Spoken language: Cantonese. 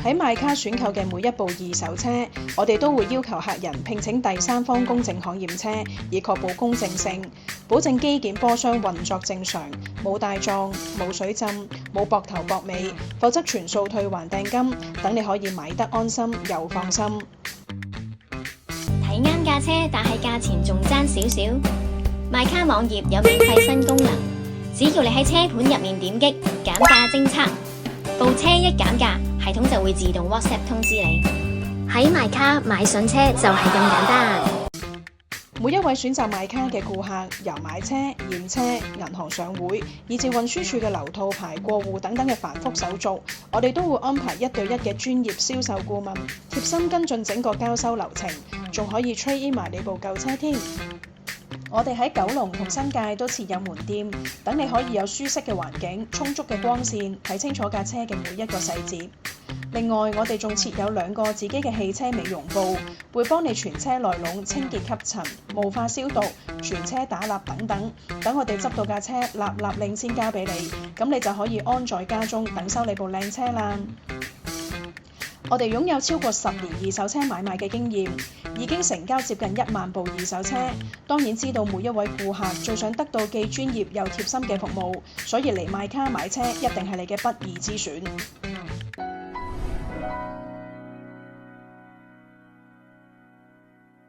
喺買卡選購嘅每一部二手車，我哋都會要求客人聘請第三方公證行驗車，以確保公正性，保證機件波箱運作正常，冇帶撞、冇水浸、冇駁頭駁尾，否則全數退還訂金，等你可以買得安心又放心。睇啱架車，但係價錢仲爭少少。買卡網頁有免費新功能，只要你喺車盤入面點擊減價偵測，部車一減價，系統就會自動 WhatsApp 通知你。喺買卡買筍車就係咁簡單。每一位選擇買卡嘅顧客，由買車、驗車、銀行上會，以至運輸處嘅流套牌過戶等等嘅繁複手續，我哋都會安排1對1嘅專業銷售顧問，貼心跟進整個交收流程，仲可以 trade in 埋你部舊車添。我哋喺九龍同新界都設有門店，等你可以有舒適嘅環境、充足嘅光線，睇清楚架車嘅每一個細節。另外，我哋仲設有2個自己嘅汽車美容部，會幫你全車內籠清潔吸塵、霧化消毒、全車打蠟等等。等我哋執到架車立令先交俾你，咁你就可以安在家中等收你部靚車啦。我哋擁有超過10年二手車買賣嘅經驗，已經成交接近1萬部二手車。當然知道每一位顧客最想得到既專業又貼心嘅服務，所以嚟買卡買車一定係你嘅不二之選。